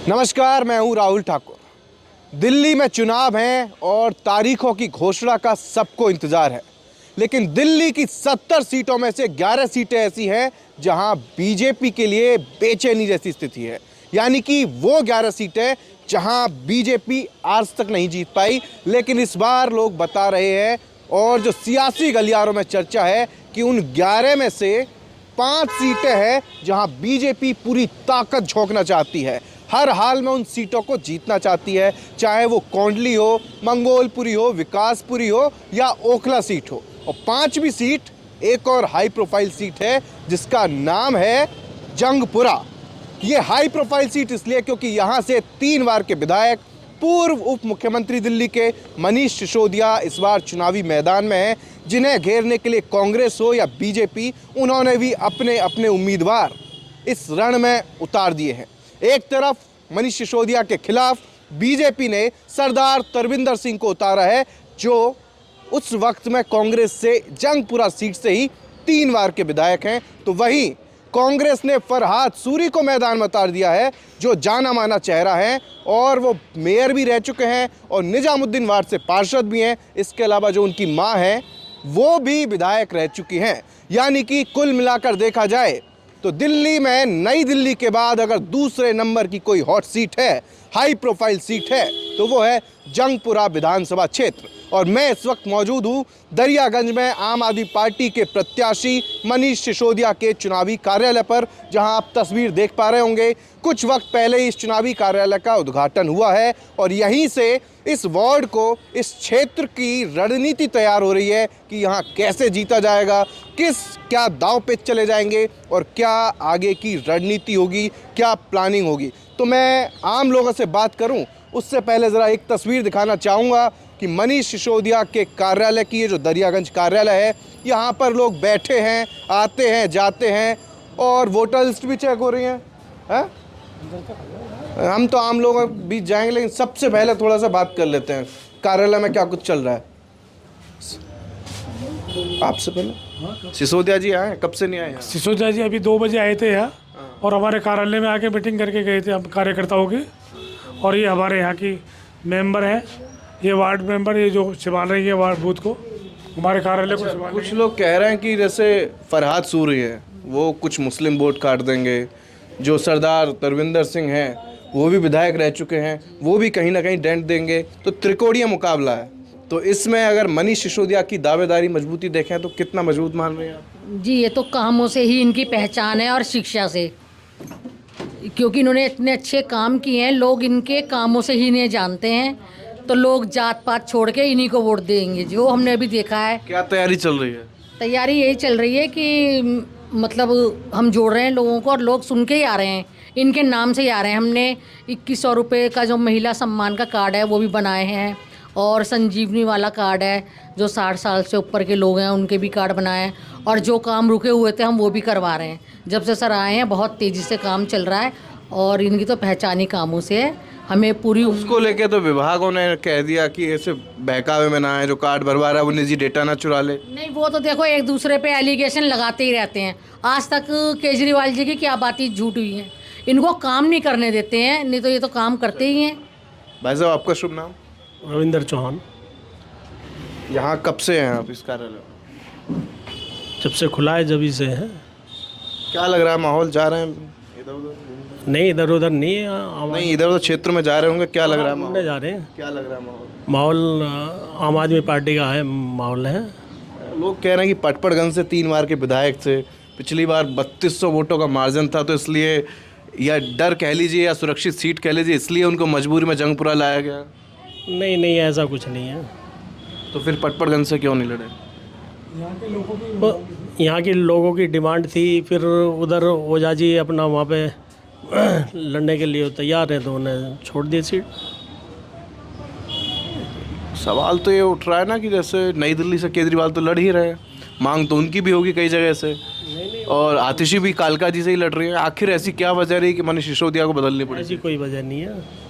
नमस्कार, मैं हूं राहुल ठाकुर। दिल्ली में चुनाव हैं और तारीखों की घोषणा का सबको इंतजार है, लेकिन दिल्ली की 70 सीटों में से 11 सीटें ऐसी हैं जहां बीजेपी के लिए बेचैनी जैसी स्थिति है। यानी कि वो 11 सीटें जहां बीजेपी आज तक नहीं जीत पाई, लेकिन इस बार लोग बता रहे हैं और जो सियासी गलियारों में चर्चा है कि उन 11 में से 5 सीटें हैं जहां बीजेपी पूरी ताकत झोंकना चाहती है। हर हाल में उन सीटों को जीतना चाहती है, चाहे वो कोंडली हो, मंगोलपुरी हो, विकासपुरी हो या ओखला सीट हो। और 5वीं सीट एक और हाई प्रोफाइल सीट है जिसका नाम है जंगपुरा। ये हाई प्रोफाइल सीट इसलिए क्योंकि यहाँ से 3 बार के विधायक पूर्व उप मुख्यमंत्री दिल्ली के मनीष सिसोदिया इस बार चुनावी मैदान में हैं, जिन्हें घेरने के लिए कांग्रेस हो या बीजेपी, उन्होंने भी अपने अपने उम्मीदवार इस रण में उतार दिए हैं। एक तरफ मनीष सिसोदिया के खिलाफ बीजेपी ने सरदार तरविंदर सिंह को उतारा है, जो उस वक्त में कांग्रेस से जंगपुरा सीट से ही 3 बार के विधायक हैं। तो वहीं कांग्रेस ने फरहाद सूरी को मैदान में उतार दिया है, जो जाना माना चेहरा है और वो मेयर भी रह चुके हैं और निजामुद्दीन वार्ड से पार्षद भी हैं। इसके अलावा जो उनकी मां है वो भी विधायक रह चुकी हैं। यानी कि कुल मिलाकर देखा जाए तो दिल्ली में नई दिल्ली के बाद अगर दूसरे नंबर की कोई हॉट सीट है, हाई प्रोफाइल सीट है, तो वो है जंगपुरा विधानसभा क्षेत्र। और मैं इस वक्त मौजूद हूँ दरियागंज में आम आदमी पार्टी के प्रत्याशी मनीष सिसोदिया के चुनावी कार्यालय पर, जहां आप तस्वीर देख पा रहे होंगे। कुछ वक्त पहले इस चुनावी कार्यालय का उद्घाटन हुआ है और यहीं से इस वार्ड को, इस क्षेत्र की रणनीति तैयार हो रही है कि यहाँ कैसे जीता जाएगा, क्या दांव पे चले जाएंगे और क्या आगे की रणनीति होगी, क्या प्लानिंग होगी। तो मैं आम लोगों से बात करूं उससे पहले ज़रा एक तस्वीर दिखाना चाहूँगा कि मनीष सिसोदिया के कार्यालय की, ये जो दरियागंज कार्यालय है, यहाँ पर लोग बैठे हैं, आते हैं, जाते हैं और वोटर लिस्ट भी चेक हो रही है। हम तो आम लोगों के बीच जाएंगे, लेकिन सबसे पहले थोड़ा सा बात कर लेते हैं कार्यालय में क्या कुछ चल रहा है। आपसे पहले सिसोदिया जी आए, कब से नहीं आए? सिसोदिया जी अभी 2 बजे आए थे यहाँ और हमारे कार्यालय में आके मीटिंग करके गए थे हम कार्यकर्ताओं की। और ये हमारे यहाँ की मेंबर हैं, ये वार्ड मेंबर, ये जो संभाल रही है वार्ड बूथ को, हमारे कार्यालय को संभाल। कुछ लोग कह रहे हैं कि जैसे फरहाद सूरी है वो कुछ मुस्लिम वोट काट देंगे, जो सरदार तरविंदर सिंह हैं वो भी विधायक रह चुके हैं, वो भी कहीं ना कहीं डेंट देंगे। तो त्रिकोणीय मुकाबला है। तो इसमें अगर मनीष सिसोदिया की दावेदारी मजबूती देखें तो कितना मजबूत मान रहे हैं आप? जी, ये तो कामों से ही इनकी पहचान है और शिक्षा से, क्योंकि इन्होंने इतने अच्छे काम किए हैं, लोग इनके कामों से ही इन्हें जानते हैं। तो लोग जात पात छोड़ के इन्हीं को वोट देंगे, जो हमने अभी देखा है। क्या तैयारी चल रही है? तैयारी यही चल रही है कि मतलब हम जोड़ रहे हैं लोगों को और लोग सुन के ही आ रहे हैं, इनके नाम से ही आ रहे हैं। हमने 2100 रुपये का जो महिला सम्मान का कार्ड है वो भी बनाए हैं, और संजीवनी वाला कार्ड है, जो 60 साल से ऊपर के लोग हैं उनके भी कार्ड बनाए हैं। और जो काम रुके हुए थे हम वो भी करवा रहे हैं। जब से सर आए हैं बहुत तेज़ी से काम चल रहा है और इनकी तो पहचान ही कामों से है। हमें पूरी उसको लेके तो विभागों ने कह दिया कि ऐसे बहकावे में ना आए, जो कार्ड भरवा रहा है वो निजी डेटा ना चुरा ले। नहीं, वो तो देखो एक दूसरे पे एलिगेशन लगाते ही रहते हैं। आज तक केजरीवाल जी की क्या बातें झूठ हुई हैं, इनको काम नहीं करने देते हैं, नहीं तो ये तो काम करते ही हैं। भाई साहब, आपका शुभ नाम? रविंदर चौहान। यहाँ कब से हैं आप इस कार्यालय? जब से खुला है जब से है। क्या लग रहा है, माहौल जा रहे हैं इधर उधर? नहीं, इधर उधर नहीं है। नहीं, इधर उधर क्षेत्र में जा रहे होंगे। क्या लग रहा है माहौल? जा रहे हैं। क्या लग रहा है माहौल? माहौल आम आदमी पार्टी का है, माहौल है। लोग कह रहे हैं कि पटपड़गंज से 3 बार के विधायक थे, पिछली बार 3200 वोटों का मार्जिन था, तो इसलिए या डर कह लीजिए या सुरक्षित सीट कह लीजिए, इसलिए उनको मजबूरी में जंगपुरा लाया गया। नहीं नहीं, ऐसा कुछ नहीं है। तो फिर पटपड़गंज से क्यों नहीं लड़े? यहाँ के लोगों की डिमांड थी, फिर उधर ओझा जी अपना वहाँ पे लड़ने के लिए तैयार है, तो उन्हें छोड़ दी सीट। सवाल तो ये उठ रहा है ना कि जैसे नई दिल्ली से केजरीवाल तो लड़ ही रहे हैं, मांग तो उनकी भी होगी कई जगह से, और आतिशी भी कालका जी से ही लड़ रही है। आखिर ऐसी क्या वजह रही कि मनीष सिसोदिया को बदलनी पड़ी? ऐसी कोई वजह नहीं है।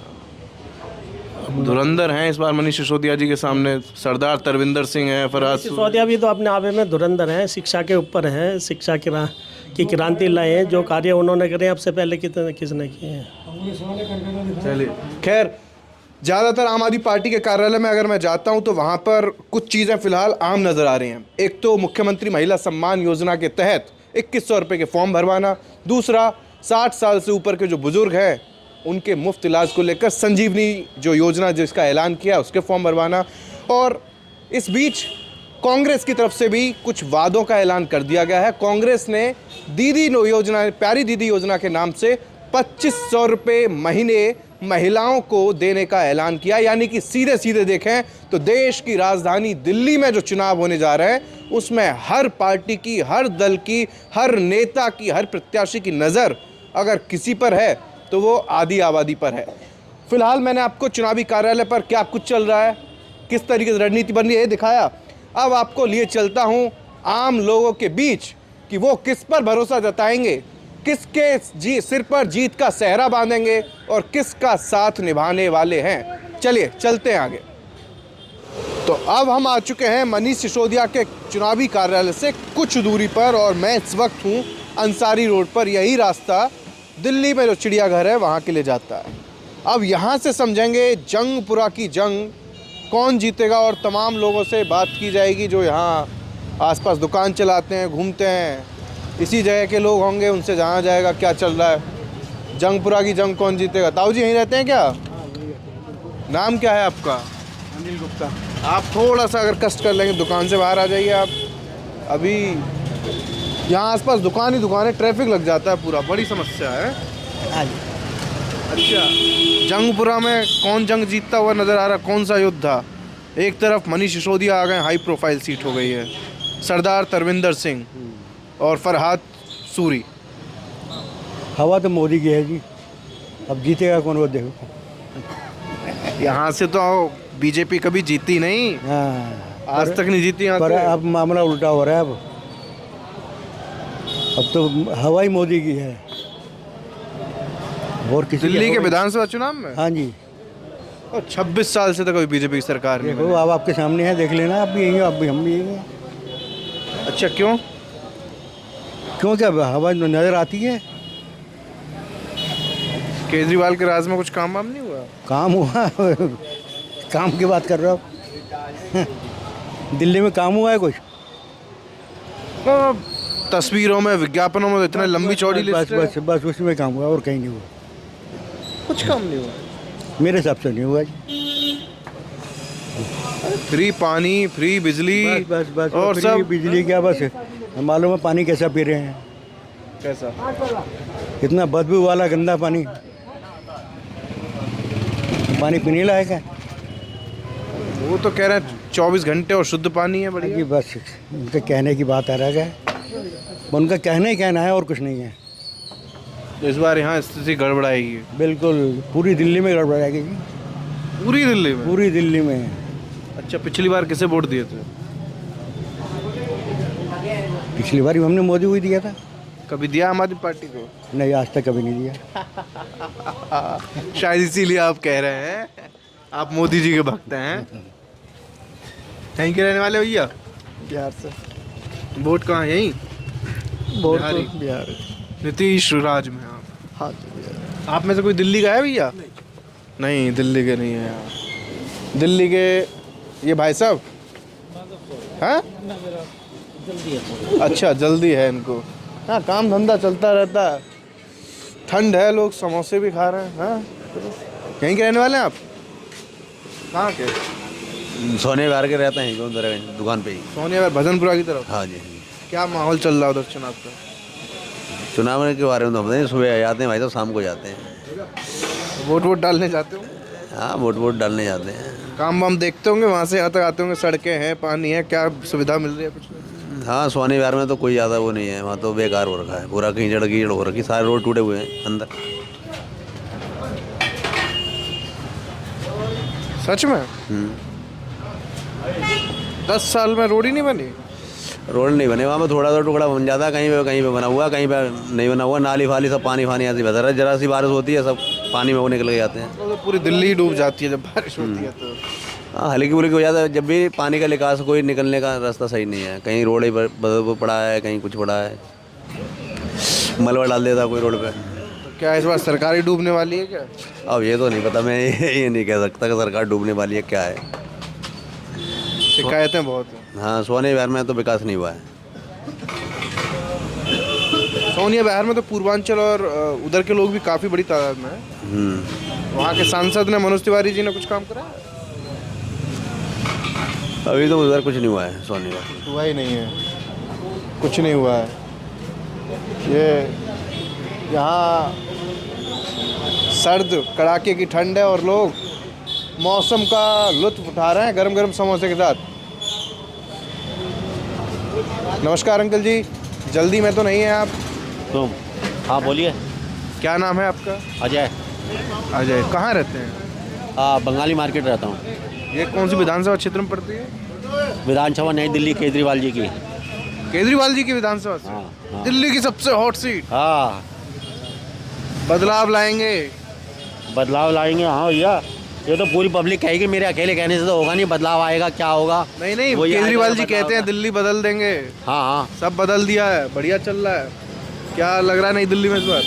धुरंधर हैं इस बार मनीष सिसोदिया जी के सामने, सरदार तरविंदर सिंह हैं, फरहाद सिसोदिया भी तो अपने आप में धुरंधर हैं, शिक्षा के ऊपर हैं, शिक्षा की की क्रांति लाए हैं। जो कार्य उन्होंने करे अब से पहले किसने किए हैं। चलिए, खैर ज़्यादातर आम आदमी पार्टी के कार्यालय में अगर मैं जाता हूं तो वहां पर कुछ चीज़ें फिलहाल आम नज़र आ रही हैं। एक तो मुख्यमंत्री महिला सम्मान योजना के तहत 2100 रुपये के फॉर्म भरवाना, दूसरा 60 साल से ऊपर के जो बुज़ुर्ग हैं उनके मुफ्त इलाज को लेकर संजीवनी जो योजना जिसका ऐलान किया उसके फॉर्म भरवाना, और इस बीच कांग्रेस की तरफ से भी कुछ वादों का ऐलान कर दिया गया है। कांग्रेस ने दीदी योजना, प्यारी दीदी योजना के नाम से 2500 रुपये महीने महिलाओं को देने का ऐलान किया। यानी कि सीधे सीधे देखें तो देश की राजधानी दिल्ली में जो चुनाव होने जा रहे हैं उसमें हर पार्टी की, हर दल की, हर नेता की, हर प्रत्याशी की नज़र अगर किसी पर है तो वो आधी आबादी पर है। फिलहाल मैंने आपको चुनावी कार्यालय पर क्या कुछ चल रहा है, किस तरीके से रणनीति बन रही है, ये दिखाया। अब आपको लिए चलता हूँ आम लोगों के बीच कि वो किस पर भरोसा जताएंगे, किसके सिर पर जीत का सेहरा बांधेंगे और किसका साथ निभाने वाले हैं। चलिए चलते हैं आगे। तो अब हम आ चुके हैं मनीष सिसोदिया के चुनावी कार्यालय से कुछ दूरी पर, और मैं इस वक्त हूँ अंसारी रोड पर। यही रास्ता दिल्ली में जो चिड़ियाघर है वहाँ के लिए जाता है। अब यहाँ से समझेंगे जंगपुरा की जंग, कौन जीतेगा, और तमाम लोगों से बात की जाएगी जो यहाँ आसपास दुकान चलाते हैं, घूमते हैं, इसी जगह के लोग होंगे, उनसे जाना जाएगा क्या चल रहा है। जंगपुरा की जंग कौन जीतेगा। ताऊ जी यहीं रहते हैं क्या? नाम क्या है आपका? अनिल गुप्ता। आप थोड़ा सा अगर कष्ट कर लेंगे दुकान से बाहर आ जाइए आप। अभी यहाँ आसपास दुकान ही दुकान है, ट्रैफिक लग जाता है पूरा, बड़ी समस्या है। अच्छा, जंगपुरा में कौन जंग जीतता हुआ नज़र आ रहा, कौन सा योद्धा? एक तरफ मनीष सिसोदिया आ गए, हाई प्रोफाइल सीट हो गई है, सरदार तरविंदर सिंह और फरहाद सूरी। हवा तो मोदी की है जी, अब जीतेगा कौन वो देखो। यहाँ से तो बीजेपी कभी जीती नहीं, हाँ, आज तक नहीं जीती यहाँ पर से। अब मामला उल्टा हो रहा है। अब तो हवा ही मोदी की है और किसी दिल्ली के हवा- विधानसभा चुनाव में हाँ जी, और 26 साल से तो कोई बीजेपी की सरकार नहीं देखो बनी। अब आपके सामने है, देख लेना। आप भी यही हो, आप भी हम भी यही हैं। अच्छा, क्यों? क्यों, क्या हवा नज़र आती है? केजरीवाल के राज में कुछ काम वाम नहीं हुआ? काम हुआ काम की बात कर रहे हो दिल्ली में काम हुआ है कुछ? तो तस्वीरों में, विज्ञापनों में तो इतने लंबी चौड़ी बस लिस्ट है। बस बस उसमें काम हुआ और कहीं नहीं हुआ। कुछ काम नहीं हुआ मेरे हिसाब से नहीं हुआ जी। फ्री पानी, फ्री बिजली, बस बस बस और फ्री सब बिजली क्या, बस मालूम है पानी कैसा पी रहे हैं। कैसा? इतना बदबू वाला गंदा पानी, पानी पीने लायक है वो तो कह रहे हैं 24 घंटे और शुद्ध पानी है। जी। बढ़िया। बस उनके कहने की बात आ रहा है, उनका कहना ही कहना है और कुछ नहीं है। इस बार यहाँ स्थिति गड़बड़ाएगी बिल्कुल पूरी दिल्ली में गड़बड़ाएगी जी, पूरी दिल्ली में। पूरी दिल्ली में। अच्छा, पिछली बार किसे वोट दिए थे? पिछली बार भी हमने मोदी को ही दिया था। कभी दिया आम आदमी पार्टी को? नहीं, आज तक कभी नहीं दिया। शायद इसीलिए आप कह रहे हैं आप मोदी जी के भक्त हैं। कहीं के रहने वाले भैया? बिहार से। वोट कहाँ है? यहीं वोट बिहारी। तो बिहार। नीतीश राज में आप? हाँ, आप में से कोई दिल्ली का है भैया? नहीं, दिल्ली के नहीं है यार। दिल्ली के ये भाई साहब हैं? अच्छा, जल्दी है इनको। हाँ, काम धंधा चलता रहता है, ठंड है, लोग समोसे भी खा रहे हैं। हाँ, कहीं के रहने वाले हैं आप? कहाँ के? सोने बाहर के रहते हैं उधर दुकान पे ही। सोनिया भजनपुरा की तरफ। हाँ जी। क्या माहौल चल रहा है उधर चुनाव का? चुनाव के बारे में तो हम नहीं, सुबह जाते हैं भाई तो शाम को जाते हैं। वोट डालने जाते हो? हाँ, वोट डालने जाते हैं। काम वाम देखते होंगे, वहाँ से यहाँ तक आते होंगे, सड़कें हैं, पानी है, क्या सुविधा मिल रही है कुछ? हाँ, सोने बाहर में तो कोई ज़्यादा वो नहीं है, वहाँ तो बेकार हो रखा है, पूरा कीचड़ हो रखी, सारे रोड टूटे हुए हैं अंदर। सच में? 10 साल में रोड ही नहीं बनी? रोड नहीं बने, वहाँ पे थोड़ा सा टुकड़ा बन जाता है, कहीं पे बना हुआ, कहीं पे नहीं बना हुआ। नाली फाली सब पानी ऐसे बह रहा है, जरा सी बारिश होती है सब पानी में वो निकल के जाते हैं। तो पूरी दिल्ली डूब जाती है जब बारिश होती है तो। हाँ, हल्की फुल्की हो जाता है। जब भी पानी का निकास, कोई निकलने का रास्ता सही नहीं है, कहीं रोड ही पड़ा है, कहीं कुछ पड़ा है। मलबा डाल देता कोई रोड पे। तो क्या इस बार सरकार ही डूबने वाली है क्या? अब ये तो नहीं पता, मैं ये नहीं कह सकता कि सरकार डूबने वाली है क्या है। शिकायतें बहुत हैं। हाँ, सोने बिहार में तो विकास नहीं हुआ है। सोनिया बिहार में तो पूर्वांचल और उधर के लोग भी काफ़ी बड़ी तादाद में हैं। वहाँ के सांसद ने मनोज तिवारी जी ने कुछ काम करा है? अभी तो उधर कुछ नहीं हुआ है सोने बिहार। हुआ ही नहीं है, कुछ नहीं हुआ है। ये यहाँ सर्द कड़ाके की ठंड है और लोग मौसम का लुत्फ उठा रहे हैं गरम गरम समोसे के साथ। नमस्कार अंकल जी, जल्दी में तो नहीं है आप? तुम? हाँ बोलिए। क्या नाम है आपका? अजय। अजय, कहाँ रहते हैं? बंगाली मार्केट रहता हूँ। ये कौन सी विधानसभा क्षेत्र में पड़ती है? विधानसभा नई दिल्ली, केजरीवाल जी की। केजरीवाल जी की विधानसभा से? हाँ। दिल्ली की सबसे हॉट सीट। हाँ, बदलाव लाएंगे? बदलाव लाएंगे। हाँ भैया, ये तो पूरी पब्लिक कहेगी, मेरे अकेले कहने से तो होगा नहीं। बदलाव आएगा, क्या होगा? नहीं, वही केजरीवाल जी आएगा, कहते हैं बदलाव दिल्ली बदल देंगे। हाँ हाँ, सब बदल दिया है, बढ़िया चल रहा है। क्या लग रहा है नई दिल्ली में इस बार?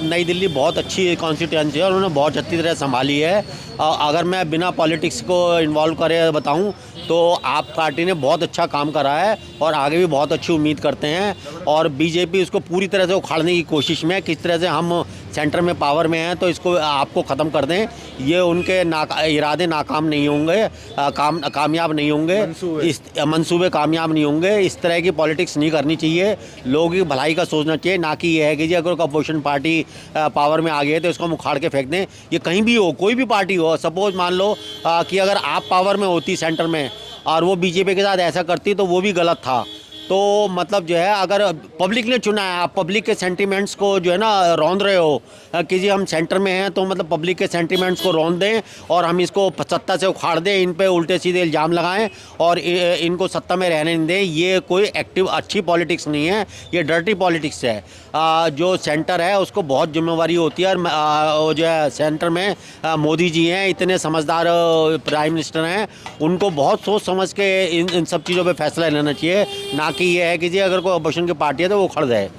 नई दिल्ली बहुत अच्छी कॉन्स्टिट्यूंसी है और उन्होंने बहुत अच्छी तरह संभाली है। अगर मैं बिना पॉलिटिक्स को इन्वॉल्व करे बताऊं तो आप पार्टी ने बहुत अच्छा काम करा है और आगे भी बहुत अच्छी उम्मीद करते हैं। और बीजेपी उसको पूरी तरह से उखाड़ने की कोशिश में है। किस तरह से हम सेंटर में पावर में हैं तो इसको आपको ख़त्म कर दें, ये उनके इरादे नाकाम नहीं होंगे, कामयाब नहीं होंगे, इस मंसूबे कामयाब नहीं होंगे। इस तरह की पॉलिटिक्स नहीं करनी चाहिए। लोगों की भलाई का सोचना चाहिए, ना कि ये है कि जी अगर अपोजिशन पार्टी पावर में आ गई है तो इसको हम उखाड़ के फेंक दें। ये कहीं भी हो, कोई भी पार्टी हो। सपोज मान लो कि अगर आप पावर में होती सेंटर में और वो बीजेपी के साथ ऐसा करती तो वो भी गलत था। तो मतलब जो है, अगर पब्लिक ने चुना है, आप पब्लिक के सेंटीमेंट्स को जो है ना रौंद रहे हो कि जी हम सेंटर में हैं, तो मतलब पब्लिक के सेंटीमेंट्स को रौंद दें और हम इसको सत्ता से उखाड़ दें, इन पे उल्टे सीधे इल्ज़ाम लगाएं और इनको सत्ता में रहने नहीं दें। ये कोई एक्टिव अच्छी पॉलिटिक्स नहीं है, ये डर्टी पॉलिटिक्स है। जो सेंटर है उसको बहुत जिम्मेवारी होती है और जो है सेंटर में मोदी जी हैं, इतने समझदार प्राइम मिनिस्टर हैं, उनको बहुत सोच समझ के इन सब चीज़ों पे फैसला लेना चाहिए। ना कि ये है कि जी अगर कोई अपोजिशन की पार्टी है तो वो खड़ जाए।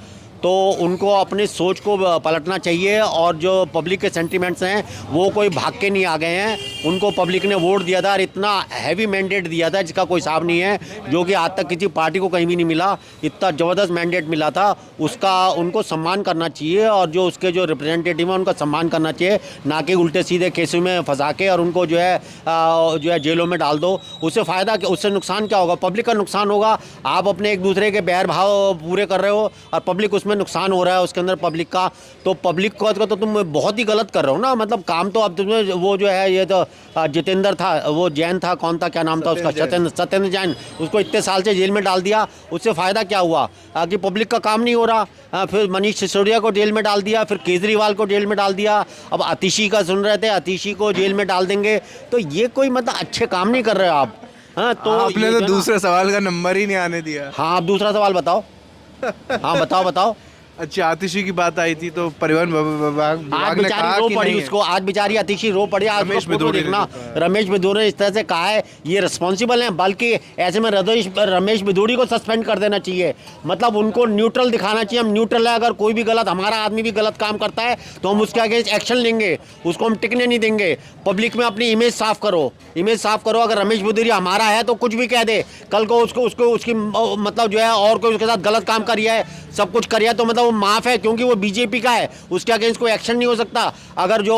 तो उनको अपनी सोच को पलटना चाहिए और जो पब्लिक के सेंटीमेंट्स हैं वो कोई भाग के नहीं आ गए हैं। उनको पब्लिक ने वोट दिया था और इतना हैवी मैंडेट दिया था जिसका कोई हिसाब नहीं है, जो कि आज तक किसी पार्टी को कहीं भी नहीं मिला। इतना ज़बरदस्त मैंडेट मिला था, उसका उनको सम्मान करना चाहिए और जो उसके जो रिप्रेजेंटेटिव हैं उनका सम्मान करना चाहिए, ना कि उल्टे सीधे केसों में फंसा के और उनको जो है जेलों में डाल दो। उससे फ़ायदा क्या, उससे नुकसान क्या होगा? पब्लिक का नुकसान होगा। आप अपने एक दूसरे के बैर भाव पूरे कर रहे हो और पब्लिक उसमें नुकसान हो रहा है उसके अंदर पब्लिक का। तो पब्लिक को तो तुम बहुत ही गलत कर रहे हो ना। मतलब काम तो अब तुम्हें वो जो है, ये तो जितेंद्र था, वो जैन था, कौन था, क्या नाम था उसका, सत्येंद्र जैन, उसको इतने साल से जेल में डाल दिया। उससे फ़ायदा क्या हुआ कि पब्लिक का काम नहीं हो रहा। फिर मनीष सिसोदिया को जेल में डाल दिया, फिर केजरीवाल को जेल में डाल दिया, अब आतिशी का सुन रहे थे, आतिशी को जेल में डाल देंगे। तो ये कोई मतलब अच्छे काम नहीं कर रहे हो आप। हाँ, तो आपने तो दूसरे सवाल का नंबर ही नहीं आने दिया। हाँ, आप दूसरा सवाल बताओ। हाँ बताओ। अच्छा, आतिशी की बात आई थी तो परिवहन विभाग आज ने कहा रो कि पड़ी नहीं है। उसको, आज बेचारी आतिशी रो पड़ी। आज रमेश फोटो बिधूड़ी देखना, ने रमेश बिधूड़ी ने इस तरह से कहा है, ये रिस्पॉन्सिबल हैं। बल्कि ऐसे में रमेश बिधूड़ी को सस्पेंड कर देना चाहिए। मतलब उनको न्यूट्रल दिखाना चाहिए, हम न्यूट्रल है। अगर कोई भी गलत, हमारा आदमी भी गलत काम करता है तो हम उसके अगेंस्ट एक्शन लेंगे, उसको हम टिकने नहीं देंगे। पब्लिक में अपनी इमेज साफ करो, इमेज साफ करो। अगर रमेश बिधूड़ी हमारा है तो कुछ भी कह दे, कल को उसकी मतलब जो है और कोई उसके साथ गलत काम करिए है, सब कुछ करिए तो मतलब वो माफ़ है, क्योंकि वो बीजेपी का है, उसके अगेंस्ट कोई एक्शन नहीं हो सकता। अगर जो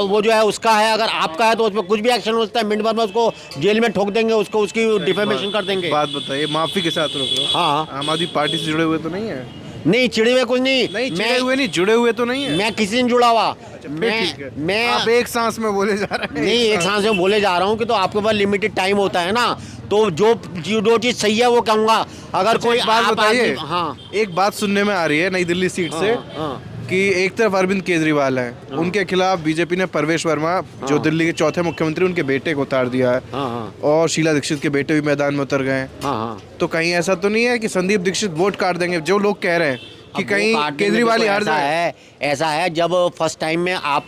वो जो है उसका है, अगर आपका है तो उस पर कुछ भी एक्शन हो सकता है। मिनट भर में उसको जेल में ठोक देंगे, उसको उसकी डिफेमेशन कर देंगे। बात बताइए, माफी के साथ रोक लो। हाँ, आम आदमी पार्टी से जुड़े हुए तो नहीं है? नहीं चिड़े हुए कुछ नहीं, जुड़े हुए तो नहीं है। मैं किसी से जुड़ा हुआ, मैं आप एक सांस में बोले जा रहे हैं। नहीं, एक सांस में बोले जा रहा हूँ कि तो आपके पास लिमिटेड टाइम होता है ना, तो जो चीज़ सही है वो कहूँगा। अगर कोई बात बताइए, हाँ, एक बात सुनने में आ रही है नई दिल्ली सीट से कि एक तरफ अरविंद केजरीवाल हैं, उनके खिलाफ बीजेपी ने परवेश वर्मा, जो दिल्ली के चौथे मुख्यमंत्री, उनके बेटे को उतार दिया है, और शीला दीक्षित के बेटे भी मैदान में उतर गए। तो कहीं ऐसा तो नहीं है कि संदीप दीक्षित वोट काट देंगे, जो लोग कह रहे हैं कि कहीं केजरीवाल ही हार जाए? ऐसा है, जब फर्स्ट टाइम में आप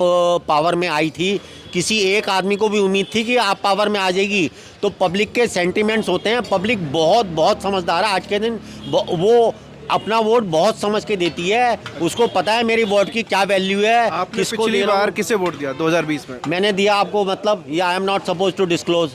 पावर में आई थी, किसी एक आदमी को भी उम्मीद थी कि आप पावर में आ जाएगी? तो पब्लिक के सेंटीमेंट्स होते हैं, पब्लिक बहुत समझदार है आज के दिन। वो अपना वोट बहुत समझ के देती है, उसको पता है मेरी वोट की क्या वैल्यू है। आपने किसको पिछली दे रहा हूं। बार किसे वोट दिया 2020 में? मैंने दिया आपको, मतलब ये I am not suppose to disclose,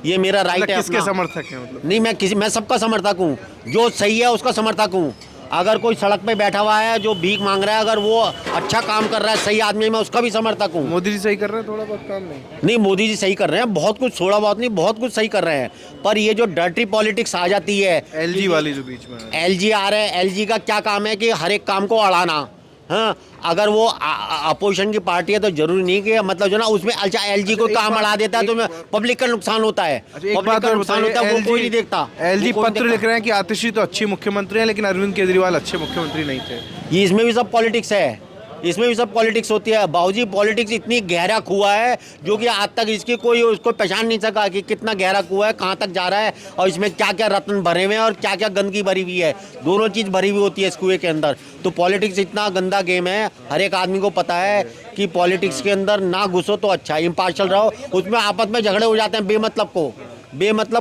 ये मेरा राइट है किसके अपना। समर्थक हैं मतलब? नहीं, मैं सबका समर्थक हूँ, जो सही है उसका समर्थक हूँ। अगर कोई सड़क पे बैठा हुआ है जो भीख मांग रहा है, अगर वो अच्छा काम कर रहा है, सही आदमी, मैं उसका भी समर्थक हूँ। मोदी जी सही कर रहे हैं, थोड़ा बहुत काम नहीं? मोदी जी सही कर रहे हैं, बहुत कुछ, थोड़ा बहुत नहीं, बहुत कुछ सही कर रहे हैं। पर ये जो डर्टी पॉलिटिक्स आ जाती है, एलजी वाली जो बीच में है। एलजी आ रहे हैं, एलजी का क्या काम है कि हर एक काम को अड़ाना। हाँ, अगर वो अपोजिशन की पार्टी है तो जरूरी नहीं कि मतलब जो ना उसमें अच्छा एलजी को काम अड़ा देता है तो पब्लिक का नुकसान होता है। एक बात और नुकसान होता है, वो कोई नहीं देखता। एलजी वो कोई पत्र लिख रहे हैं कि आतिशी तो अच्छी मुख्यमंत्री है, लेकिन अरविंद केजरीवाल अच्छे मुख्यमंत्री नहीं थे। ये इसमें भी सब पॉलिटिक्स है, इसमें भी सब पॉलिटिक्स होती है बाबूजी। पॉलिटिक्स इतनी गहरा कुआं है जो कि आज तक इसकी कोई उसको पहचान नहीं सका कि कितना गहरा कुआं है, कहाँ तक जा रहा है और इसमें क्या क्या रत्न भरे हुए हैं और क्या क्या गंदगी भरी हुई है। दोनों चीज़ भरी हुई होती है इस कुएं के अंदर। तो पॉलिटिक्स इतना गंदा गेम है, हर एक आदमी को पता है कि पॉलिटिक्स के अंदर ना घुसो तो अच्छा, इम्पार्शल रहो। उसमें आपस में झगड़े हो जाते हैं बेमतलब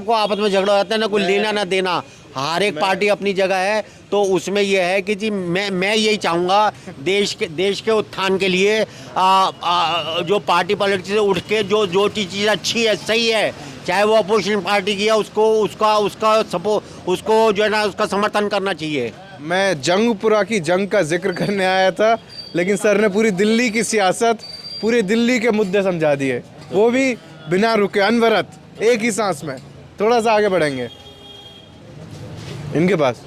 को आपस में झगड़ा हो जाता है, ना कोई लेना ना देना। हर एक पार्टी अपनी जगह है, तो उसमें यह है कि जी मैं यही चाहूँगा देश के उत्थान के लिए जो पार्टी पॉलिटिक्स से उठ के जो चीज़ अच्छी है, सही है, चाहे वो अपोजिशन पार्टी की है, उसको जो है ना उसका समर्थन करना चाहिए। मैं जंगपुरा की जंग का जिक्र करने आया था, लेकिन सर ने पूरी दिल्ली की सियासत, पूरी दिल्ली के मुद्दे समझा दिए, वो भी बिना रुके, अनवरत, एक ही सांस में। थोड़ा सा आगे बढ़ेंगे इनके पास।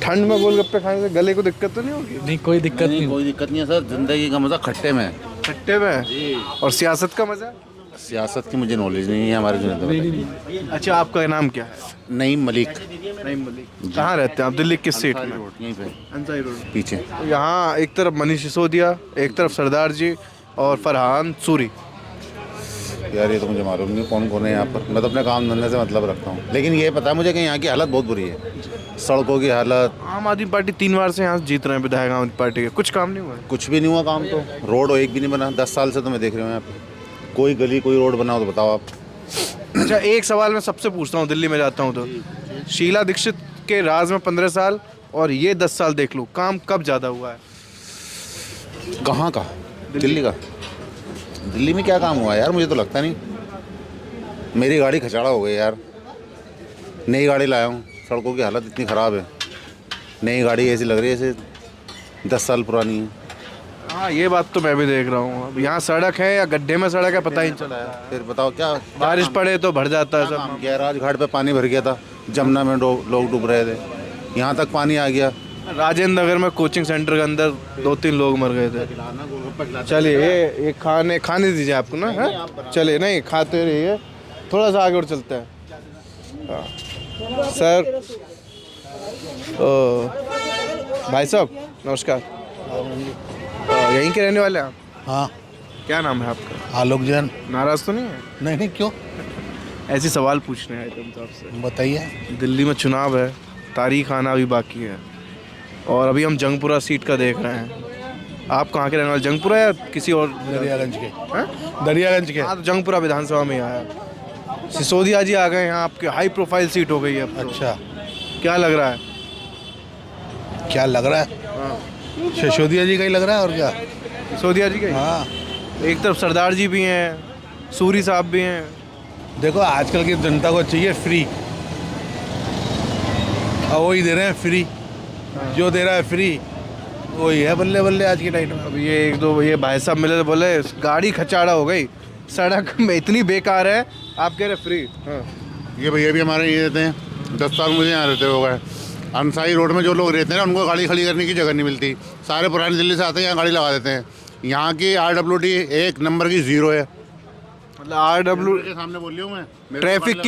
ठंड में गोलगप्पे खाने से गले को दिक्कत तो नहीं होगी? नहीं, कोई दिक्कत नहीं है सर। जिंदगी का मजा खट्टे में है। खट्टे में? और सियासत का मजा? सियासत की मुझे नॉलेज नहीं है हमारे जो। अच्छा, आपका नाम क्या है? नईम मलिक। नईम मलिक। कहाँ रहते हैं आप? दिल्ली किस सीट में? यहीं पे अंसारी रोड पीछे। यहाँ एक तरफ मनीष सिसोदिया, एक तरफ सरदार जी और फरहान सूरी। यार ये तो मुझे मालूम नहीं कौन कौन है यहाँ पर। मैं तो अपने काम धंधे से मतलब रखता हूँ, लेकिन ये पता है मुझे कि यहाँ की हालत बहुत बुरी है। सड़कों की हालत। आम आदमी पार्टी 3 बार से यहाँ जीत रहे हैं विधायक आम आदमी पार्टी के, कुछ काम नहीं हुआ है। कुछ भी नहीं हुआ काम, तो रोड एक भी नहीं बना 10 साल से। तो मैं देख रहा हूँ यहाँ पे कोई गली कोई रोड बनाओ तो बताओ आप। अच्छा, एक सवाल मैं सबसे पूछता हूँ, दिल्ली में जाता हूँ तो शीला दीक्षित के राज में 15 साल और ये 10 साल देख लूँ, काम कब ज़्यादा हुआ है? कहाँ का? दिल्ली का? दिल्ली में क्या काम हुआ यार? मुझे तो लगता नहीं। मेरी गाड़ी खचाड़ा हो गई यार, नई गाड़ी लाया हूँ, सड़कों की हालत इतनी ख़राब है। नई गाड़ी ऐसी लग रही है जैसे 10 साल पुरानी है। हाँ, ये बात तो मैं भी देख रहा हूँ। अब यहाँ सड़क है या गड्ढे में सड़क है पता ही नहीं चला है। फिर बताओ क्या बारिश पड़े तो भर जाता है सब। गैराज घाट पे पानी भर गया था, जमुना में लोग डूब रहे थे, यहाँ तक पानी आ गया। राजेंद्र नगर में कोचिंग सेंटर के अंदर 2-3 लोग मर गए थे। चलिए ये खाने दीजिए आपको ना। हाँ चलिए, नहीं खाते रहिए, थोड़ा सा आगे और चलते हैं। हाँ सर, भाई साहब नमस्कार। यहीं के रहने वाले हैं आप? हाँ। क्या नाम है आपका? आलोक जैन। नाराज तो नहीं है? नहीं, क्यों? ऐसे सवाल पूछने आए थे हम तो आपसे। बताइए। दिल्ली में चुनाव है, तारीख आना अभी बाकी है, और अभी हम जंगपुरा सीट का देख रहे हैं। आप कहाँ के रहने वाले? जंगपुरा या किसी और? दरियागंज के। हैं? दरियागंज के। हाँ, तो जंगपुरा विधानसभा में आया। सिसोदिया जी आ गए यहाँ, आपके हाई प्रोफाइल सीट हो गई है अब तो। अच्छा, क्या लग रहा है? क्या लग रहा है? सिसोदिया जी का ही लग रहा है, और क्या? सिसोदिया जी का? हाँ। एक तरफ सरदार जी भी हैं, सूरी साहब भी हैं। देखो आजकल की जनता को चाहिए फ्री, और वही दे रहे हैं फ्री। जो दे रहा है फ्री वही है बल्ले बल्ले आज के टाइम में। अब ये भाई साहब मिले तो बोले गाड़ी खचाड़ा हो गई, सड़क में इतनी बेकार है, आप कह रहे फ्री। हाँ, ये भैया भी हमारे ये रहते हैं, 10 साल मुझे यहाँ रहते हो गए। अंसारी रोड में जो लोग रहते हैं ना, उनको गाड़ी खड़ी करने की जगह नहीं मिलती। सारे पुरानी दिल्ली से आते हैं, यहाँ गाड़ी लगा देते हैं। यहाँ की RWD 1 नंबर की 0 है। मतलब RW के सामने बोल रही हूँ मैं। ट्रैफिक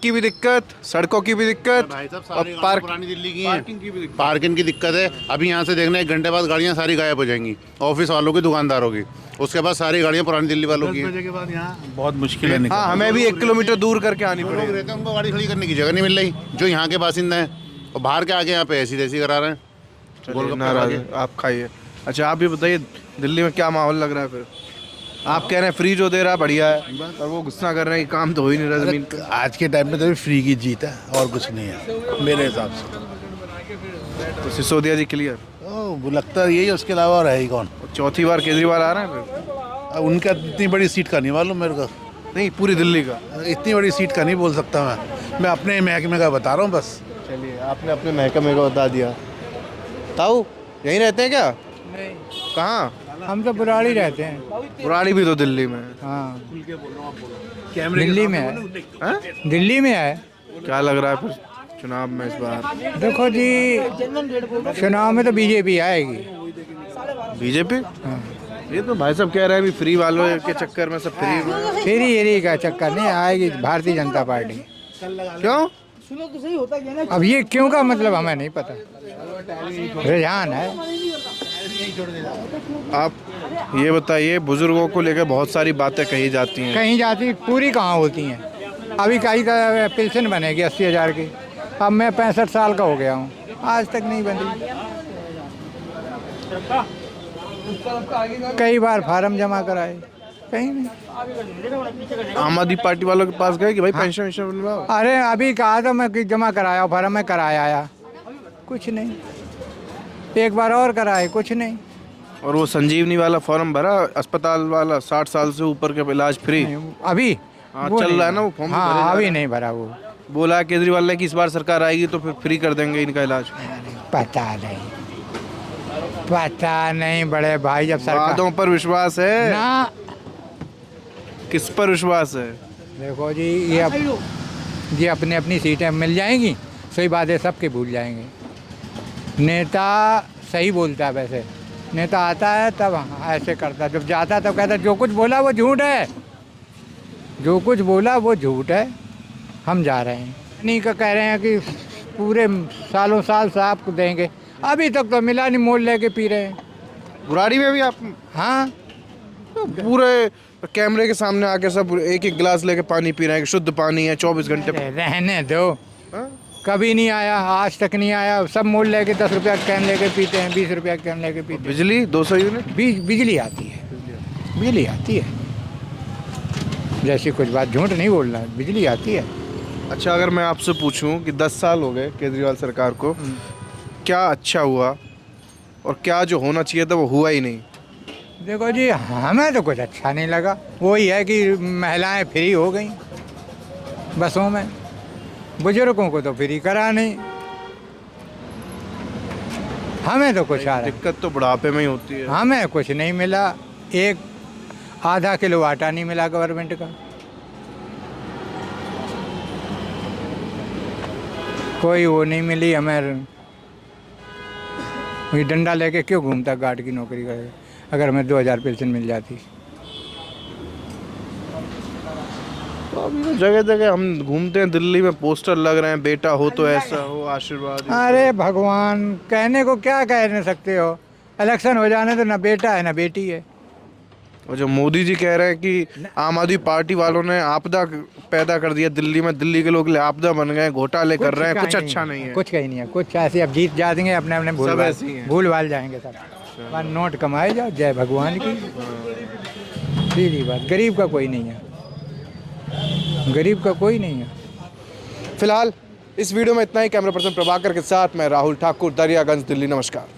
की भी दिक्कत, सड़कों की भी दिक्कत, भाई साहब और सारी पुरानी दिल्ली की पार्किंग की भी दिक्कत। पार्किंग की दिक्कत है। अभी यहाँ से देखना 1 घंटे बाद गाड़ियाँ सारी गायब हो जाएंगी, ऑफिस वालों की, दुकानदारों की। उसके बाद सारी गाड़ियाँ पुरानी दिल्ली वालों की। 10 बजे के बाद यहाँ बहुत मुश्किल है। हाँ, हमें भी 1 किलोमीटर दूर करके आनी लोग पड़ेगी। रहते हैं, उनको गाड़ी खड़ी करने की जगह नहीं मिल रही, जो यहाँ के बासिंदा हैं। और बाहर के आगे यहाँ पे ऐसी तैसी करा रहे हैं। नाराज आप खाइए। अच्छा, आप ये बताइए दिल्ली में क्या माहौल लग रहा है फिर? आप कह रहे हैं फ्री जो दे रहा है बढ़िया है, और वो गुस्सा कर रहे हैं कि काम तो हो ही नहीं रहा जमीन पे। आज के टाइम में तो फ्री की जीत है और कुछ नहीं है मेरे हिसाब से। तो सिसोदिया जी क्लियर, वो लगता है यही, उसके अलावा और है ही कौन। चौथी बार केजरीवाल आ रहे हैं फिर? अब उनका इतनी बड़ी सीट का नहीं मालूम मेरे को, नहीं पूरी दिल्ली का। इतनी बड़ी सीट का नहीं बोल सकता मैं अपने महकमे का बता रहा हूँ बस। चलिए आपने अपने महकमे को बता दिया। ताऊ यहीं रहते हैं क्या? नहीं, कहाँ? हम तो बुराड़ी रहते हैं। बुराड़ी भी तो दिल्ली में है। हाँ, दिल्ली में है। हैं? दिल्ली में है। क्या लग रहा है फिर चुनाव में इस बार? देखो जी, चुनाव में तो बीजेपी आएगी। बीजेपी? ये तो भाई साहब कह रहे हैं भी फ्री वालों के चक्कर में सब फ्री में। फेरी येरी का चक्कर नहीं आएगी भारतीय जनता पार्टी। क्यों? अब ये क्यों का मतलब हमें नहीं पता, रुझान है। आप ये बताइए, बुजुर्गों को लेकर बहुत सारी बातें कही जाती हैं, कहीं जाती पूरी कहाँ होती हैं। अभी कहीं का पेंशन बनेगी 80,000 की, अब मैं 65 साल का हो गया हूँ, आज तक नहीं बनी। कई बार फार्म जमा कराए, कहीं नहीं। आम आदमी पार्टी वालों के पास गए कि भाई पेंशन वेंशन बनवाओ? अरे अभी कहा था मैं कि जमा कराया, फार्म में कराया आया, कुछ नहीं। एक बार और कराए, कुछ नहीं। और वो संजीवनी वाला फॉर्म भरा, अस्पताल वाला 60 साल से ऊपर के इलाज फ्री? अभी हाँ वो चल नहीं। रहा है ना वो फॉर्म। हाँ अभी नहीं भरा वो। बोला केजरीवाल ने कि इस बार सरकार आएगी तो फिर फ्री कर देंगे इनका इलाज। पता नहीं बड़े भाई, जब सरकार वादों पर विश्वास है ना। किस पर विश्वास है? देखो जी, ये अपनी अपनी सीटें मिल जाएंगी, सही बात है, सबके भूल जाएंगे। नेता सही बोलता है, वैसे नेता आता है तब ऐसे करता है, जब जाता है तब कहता है जो कुछ बोला वो झूठ है, जो कुछ बोला वो झूठ है, हम जा रहे हैं। नहीं का कह रहे हैं कि पूरे सालों साल साहब को देंगे, अभी तक तो मिला नहीं, मोल लेके पी रहे हैं। बुराड़ी में भी आप? हाँ, पूरे कैमरे के सामने आके सब एक एक गिलास लेके पानी पी रहे हैं, शुद्ध पानी है 24 घंटे। रहने दो। हाँ? कभी नहीं आया, आज तक नहीं आया, सब मोल लेके 10 रुपया कैन लेके पीते हैं, 20 रुपया कैन लेके पीते हैं। बिजली 200 यूनिट? बिजली आती है, बिजली आती है, जैसी कुछ बात झूठ नहीं बोलना, बिजली आती है। अच्छा, अगर मैं आपसे पूछूं कि 10 साल हो गए केजरीवाल सरकार को, क्या अच्छा हुआ और क्या जो होना चाहिए था वो हुआ ही नहीं? देखो जी, हमें तो कुछ अच्छा नहीं लगा। वही है कि महिलाएं फ्री हो गई बसों में, बुजुर्गों को तो फ्री करा नहीं, हमें तो कुछ आ रहा है। दिक्कत तो बुढ़ापे में ही होती है। हमें कुछ नहीं मिला, एक आधा किलो आटा नहीं मिला गवर्नमेंट का, कोई वो नहीं मिली हमें। वही डंडा लेके क्यों घूमता गार्ड की नौकरी करे, अगर हमें 2000 पेंशन मिल जाती। तो अभी तो जगह जगह हम घूमते हैं, दिल्ली में पोस्टर लग रहे हैं, बेटा हो तो ऐसा हो, आशीर्वाद। अरे भगवान, कहने को क्या कह नहीं सकते हो, इलेक्शन हो जाने तो ना बेटा है ना बेटी है। और जो मोदी जी कह रहे हैं कि आम आदमी पार्टी वालों ने आपदा पैदा कर दिया दिल्ली में, दिल्ली के लोग आपदा बन गए, घोटाले कर रहे हैं, कुछ अच्छा नहीं है। कुछ कहीं नहीं है, कुछ ऐसे अब जीत जाएंगे, अपने अपने भूल भाल जाएंगे सब, बस नोट कमाए जाओ, जय भगवान की। सीधी बात, गरीब का कोई नहीं है, गरीब का कोई नहीं है। फिलहाल इस वीडियो में इतना ही। कैमरा पर्सन प्रभाकर के साथ मैं राहुल ठाकुर, दरियागंज, दिल्ली। नमस्कार।